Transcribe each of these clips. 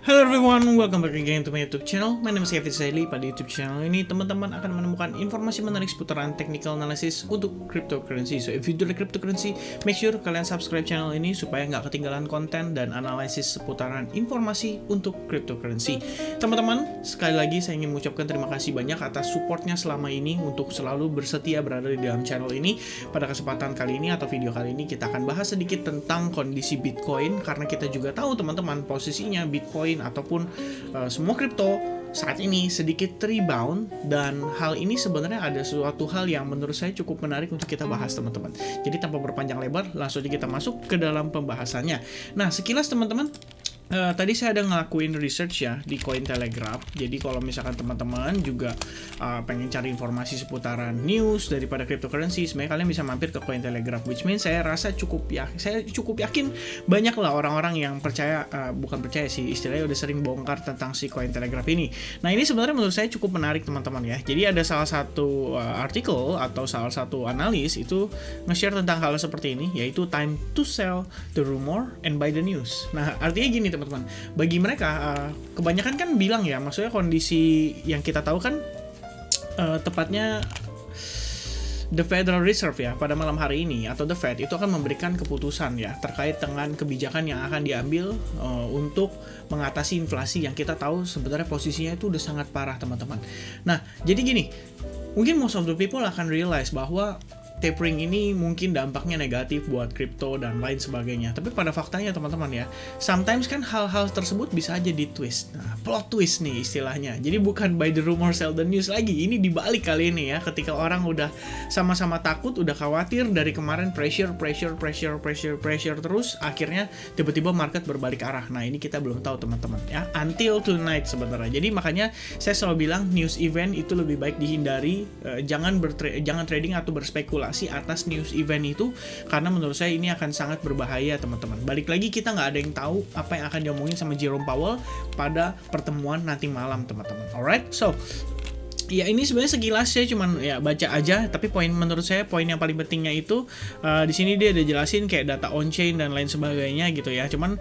Hello everyone, welcome back again to my YouTube channel. My name is Kevin Saili. Pada YouTube channel ini, teman-teman akan menemukan informasi menarik seputaran technical analysis untuk cryptocurrency. So if you do like cryptocurrency, make sure kalian subscribe channel ini supaya nggak ketinggalan konten dan analisis seputaran informasi untuk cryptocurrency. Teman-teman, sekali lagi saya ingin mengucapkan terima kasih banyak atas supportnya selama ini untuk selalu bersetia berada di dalam channel ini. Pada kesempatan kali ini atau video kali ini kita akan bahas sedikit tentang kondisi Bitcoin, karena kita juga tahu teman-teman posisinya Bitcoin ataupun semua kripto saat ini sedikit rebound, dan hal ini sebenarnya ada suatu hal yang menurut saya cukup menarik untuk kita bahas teman-teman. Jadi tanpa berpanjang lebar, langsung aja kita masuk ke dalam pembahasannya. Nah, sekilas teman-teman, tadi saya ada ngelakuin research ya di Cointelegraph. Jadi kalau misalkan teman-teman juga pengen cari informasi seputaran news daripada cryptocurrency, sebenarnya kalian bisa mampir ke Cointelegraph. Which means saya cukup yakin banyak lah orang-orang yang percaya, bukan percaya sih, istilahnya udah sering bongkar tentang si Cointelegraph ini. Nah, ini sebenarnya menurut saya cukup menarik teman-teman ya. Jadi ada salah satu artikel atau salah satu analis itu nge-share tentang hal seperti ini, yaitu time to sell the rumor and buy the news. Nah, artinya gini teman-teman, bagi mereka kebanyakan kan bilang ya, maksudnya kondisi yang kita tahu kan tepatnya The Federal Reserve ya pada malam hari ini, atau The Fed itu akan memberikan keputusan ya terkait dengan kebijakan yang akan diambil untuk mengatasi inflasi yang kita tahu sebenarnya posisinya itu udah sangat parah teman-teman. Nah, jadi gini, mungkin most of the people akan realize bahwa tapering ini mungkin dampaknya negatif buat kripto dan lain sebagainya. Tapi pada faktanya teman-teman ya, sometimes kan hal-hal tersebut bisa aja di-twist. Nah, plot twist nih istilahnya. Jadi bukan by the rumor sell the news lagi. Ini dibalik kali ini ya, ketika orang udah sama-sama takut, udah khawatir dari kemarin pressure terus, akhirnya tiba-tiba market berbalik arah. Nah, ini kita belum tahu teman-teman ya, until tonight sebenarnya. Jadi makanya saya selalu bilang news event itu lebih baik dihindari, jangan trading atau berspekulasi atas news event itu, karena menurut saya ini akan sangat berbahaya teman-teman. Balik lagi, kita nggak ada yang tahu apa yang akan diomongin sama Jerome Powell pada pertemuan nanti malam teman-teman. Alright, so ya ini sebenarnya sekilas saya cuman ya baca aja, tapi menurut saya poin yang paling pentingnya itu di sini dia ada jelasin kayak data on chain dan lain sebagainya gitu ya. Cuman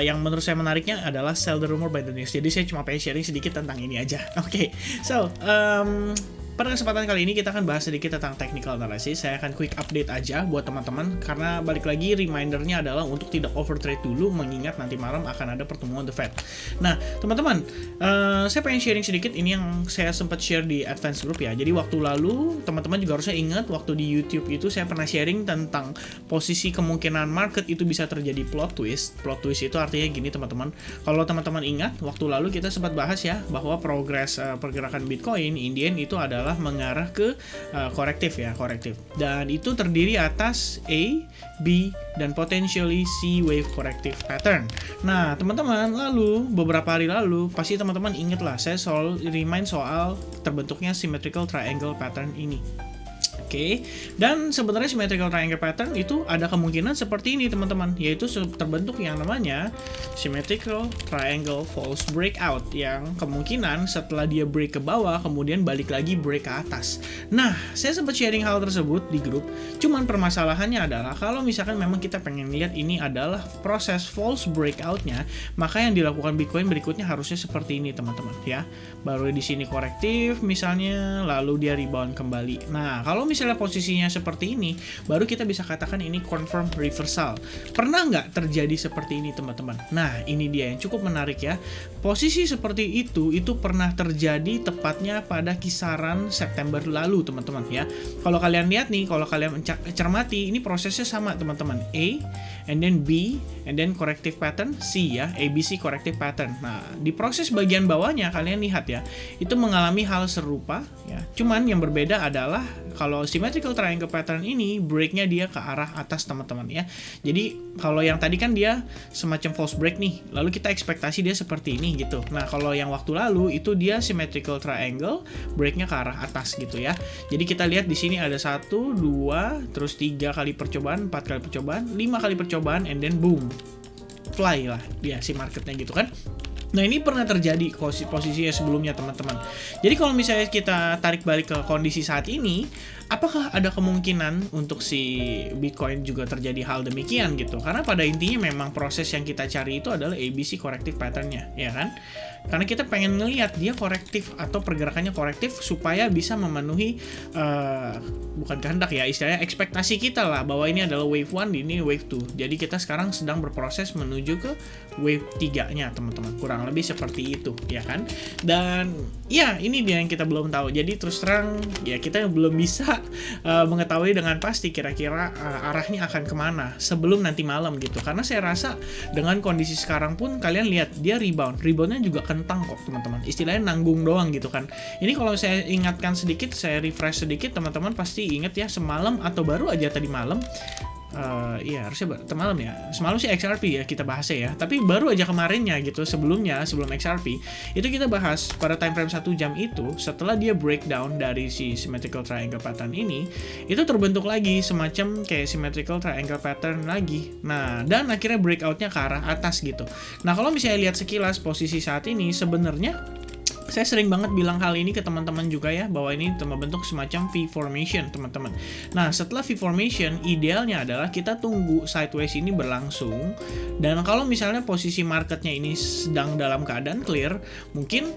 yang menurut saya menariknya adalah sell the rumor buy the news. Jadi saya cuma pengen sharing sedikit tentang ini aja. Oke, so pada kesempatan kali ini kita akan bahas sedikit tentang technical analysis. Saya akan quick update aja buat teman-teman, karena balik lagi remindernya adalah untuk tidak overtrade dulu, mengingat nanti malam akan ada pertemuan The Fed. Nah teman-teman, saya pengen sharing sedikit ini yang saya sempat share di advance group ya. Jadi waktu lalu teman-teman juga harusnya ingat, waktu di YouTube itu saya pernah sharing tentang posisi kemungkinan market itu bisa terjadi plot twist. Plot twist itu artinya gini teman-teman, kalau teman-teman ingat waktu lalu kita sempat bahas ya, bahwa progres pergerakan Bitcoin Indian itu adalah mengarah ke korektif, dan itu terdiri atas A, B, dan potentially C wave corrective pattern. Nah teman-teman, lalu beberapa hari lalu pasti teman-teman inget lah, saya selalu remind soal terbentuknya symmetrical triangle pattern ini. Oke, dan sebenarnya symmetrical triangle pattern itu ada kemungkinan seperti ini teman-teman, yaitu terbentuk yang namanya symmetrical triangle false breakout, yang kemungkinan setelah dia break ke bawah kemudian balik lagi break ke atas. Nah, saya sempat sharing hal tersebut di grup, cuman permasalahannya adalah kalau misalkan memang kita pengen lihat ini adalah proses false breakout-nya, maka yang dilakukan Bitcoin berikutnya harusnya seperti ini teman-teman ya. Baru di sini korektif misalnya, lalu dia rebound kembali. Nah, kalau misalnya posisinya seperti ini, baru kita bisa katakan ini confirm reversal. Pernah nggak terjadi seperti ini teman-teman? Nah, ini dia yang cukup menarik ya. Posisi seperti itu pernah terjadi tepatnya pada kisaran September lalu teman-teman ya. Kalau kalian lihat nih, kalau kalian cermati, ini prosesnya sama teman-teman. A, and then B, and then corrective pattern C ya, ABC corrective pattern. Nah, di proses bagian bawahnya kalian lihat ya, itu mengalami hal serupa ya. Cuman yang berbeda adalah kalau symmetrical triangle pattern ini breaknya dia ke arah atas teman-teman ya. Jadi kalau yang tadi kan dia semacam false break nih, lalu kita ekspektasi dia seperti ini gitu. Nah kalau yang waktu lalu itu dia symmetrical triangle, breaknya ke arah atas gitu ya. Jadi kita lihat di sini ada 1, 2, terus 3 kali percobaan, 4 kali percobaan, 5 kali percobaan, and then boom, fly lah dia si marketnya gitu kan. Nah, ini pernah terjadi posisinya sebelumnya, teman-teman. Jadi kalau misalnya kita tarik balik ke kondisi saat ini, apakah ada kemungkinan untuk si Bitcoin juga terjadi hal demikian gitu? Karena pada intinya memang proses yang kita cari itu adalah ABC corrective pattern-nya, ya kan? Karena kita pengen ngelihat dia korektif atau pergerakannya korektif supaya bisa memenuhi bukan kehendak ya, istilahnya ekspektasi kita lah, bahwa ini adalah wave 1, ini wave 2. Jadi kita sekarang sedang berproses menuju ke wave 3-nya, teman-teman. Kurang lebih seperti itu, ya kan? Dan ya, ini dia yang kita belum tahu. Jadi terus terang ya, kita belum bisa mengetahui dengan pasti kira-kira arahnya akan kemana sebelum nanti malam gitu. Karena saya rasa dengan kondisi sekarang pun kalian lihat dia reboundnya juga kentang kok, teman-teman. Istilahnya nanggung doang gitu kan. Ini kalau saya ingatkan sedikit, saya refresh sedikit, teman-teman pasti inget ya, semalam atau baru aja tadi malam. Iya, harusnya semalam ya. Semalam sih XRP ya kita bahasnya ya. Tapi baru aja kemarinnya gitu, sebelum XRP itu kita bahas pada time frame 1 jam itu, setelah dia breakdown dari si symmetrical triangle pattern ini, itu terbentuk lagi semacam kayak symmetrical triangle pattern lagi. Nah, dan akhirnya breakoutnya ke arah atas gitu. Nah, kalau misalnya lihat sekilas posisi saat ini, sebenarnya saya sering banget bilang hal ini ke teman-teman juga ya, bahwa ini membentuk semacam V formation, teman-teman. Nah, setelah V formation, idealnya adalah kita tunggu sideways ini berlangsung. Dan kalau misalnya posisi marketnya ini sedang dalam keadaan clear, mungkin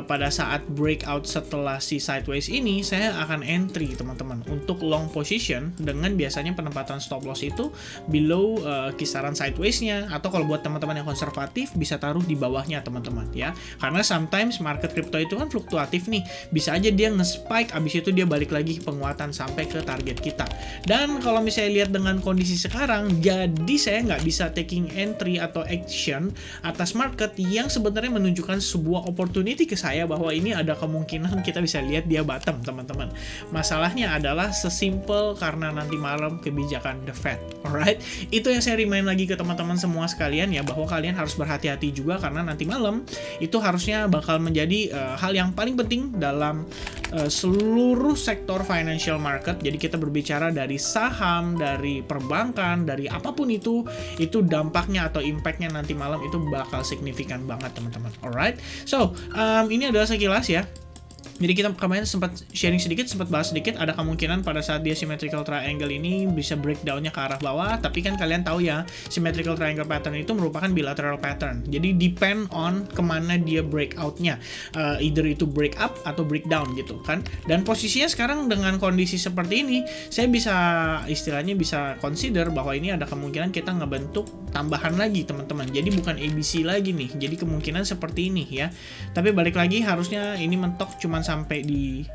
pada saat breakout setelah si sideways ini, saya akan entry, teman-teman, untuk long position dengan biasanya penempatan stop loss itu below kisaran sideways-nya, atau kalau buat teman-teman yang konservatif bisa taruh di bawahnya, teman-teman ya. Karena sometimes market crypto itu kan fluktuatif nih, bisa aja dia nge-spike, abis itu dia balik lagi penguatan sampai ke target kita. Dan kalau misalnya lihat dengan kondisi sekarang, jadi saya nggak bisa taking entry atau action atas market yang sebenarnya menunjukkan sebuah opportunity ke saya bahwa ini ada kemungkinan kita bisa lihat dia bottom, teman-teman. Masalahnya adalah sesimpel karena nanti malam kebijakan The Fed, alright? Itu yang saya remind lagi ke teman-teman semua sekalian ya, bahwa kalian harus berhati-hati juga karena nanti malam itu harusnya bakal menjadi hal yang paling penting dalam seluruh sektor financial market. Jadi kita berbicara dari saham, dari perbankan, dari apapun itu dampaknya atau impactnya nanti malam itu bakal signifikan banget, teman-teman. Alright, so ini adalah sekilas ya. Jadi kita kemarin sempat sharing sedikit, sempat bahas sedikit, ada kemungkinan pada saat dia symmetrical triangle ini bisa breakdownnya ke arah bawah, tapi kan kalian tahu ya, symmetrical triangle pattern itu merupakan bilateral pattern, jadi depend on kemana dia breakoutnya, either itu break up atau breakdown gitu kan. Dan posisinya sekarang dengan kondisi seperti ini, saya bisa istilahnya bisa consider bahwa ini ada kemungkinan kita ngebentuk tambahan lagi, teman-teman. Jadi bukan ABC lagi nih, jadi kemungkinan seperti ini ya. Tapi balik lagi harusnya ini mentok cuman sampai di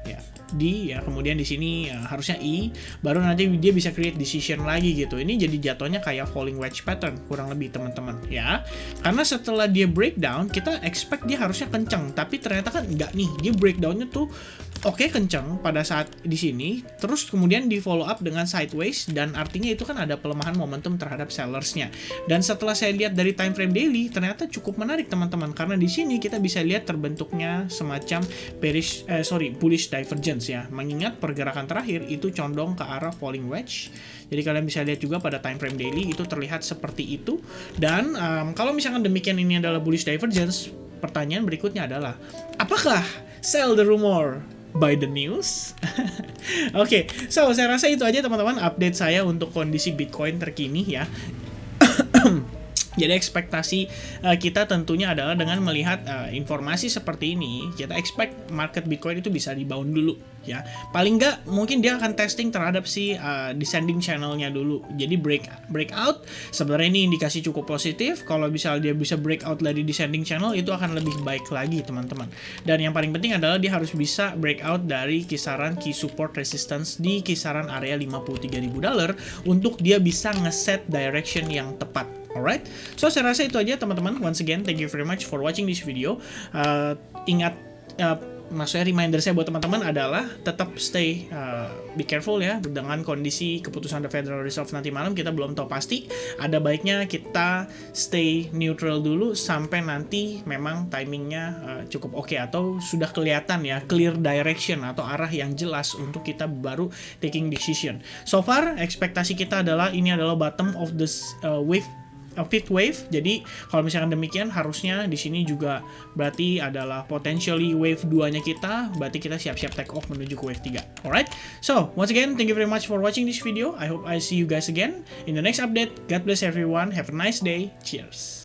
D ya, kemudian di sini harusnya E, baru nanti dia bisa create decision lagi gitu. Ini jadi jatuhnya kayak falling wedge pattern kurang lebih, teman-teman ya. Karena setelah dia breakdown, kita expect dia harusnya kencang, tapi ternyata kan enggak nih. Dia breakdownnya tuh oke, kencang pada saat di sini, terus kemudian di follow up dengan sideways, dan artinya itu kan ada pelemahan momentum terhadap sellersnya. Dan setelah saya lihat dari time frame daily, ternyata cukup menarik, teman-teman, karena di sini kita bisa lihat terbentuknya semacam bullish divergence ya, mengingat pergerakan terakhir itu condong ke arah falling wedge. Jadi kalian bisa lihat juga pada time frame daily itu terlihat seperti itu. Dan kalau misalkan demikian ini adalah bullish divergence, pertanyaan berikutnya adalah apakah sell the rumor by the news? Oke, so saya rasa itu aja, teman-teman, update saya untuk kondisi Bitcoin terkini ya. Jadi ekspektasi kita tentunya adalah dengan melihat informasi seperti ini, kita expect market Bitcoin itu bisa rebound dulu ya. Paling nggak mungkin dia akan testing terhadap si descending channel-nya dulu. Jadi breakout sebenarnya ini indikasi cukup positif. Kalau misalnya dia bisa breakout dari descending channel, itu akan lebih baik lagi, teman-teman. Dan yang paling penting adalah dia harus bisa breakout dari kisaran key support resistance di kisaran area $53.000 untuk dia bisa ngeset direction yang tepat. Alright, so saya rasa itu aja, teman-teman. Once again, thank you very much for watching this video. Ingat, maksudnya reminder saya buat teman-teman adalah tetap stay be careful ya dengan kondisi keputusan The Federal Reserve nanti malam. Kita belum tahu pasti, ada baiknya kita stay neutral dulu sampai nanti memang timingnya cukup oke, atau sudah kelihatan ya clear direction atau arah yang jelas untuk kita baru taking decision. So far ekspektasi kita adalah ini adalah bottom of this wave fifth wave. Jadi kalau misalkan demikian, harusnya di sini juga berarti adalah potentially wave 2-nya kita, berarti kita siap-siap take off menuju ke wave 3. Alright, so once again, thank you very much for watching this video. I hope I see you guys again in the next update. God bless everyone, have a nice day, cheers.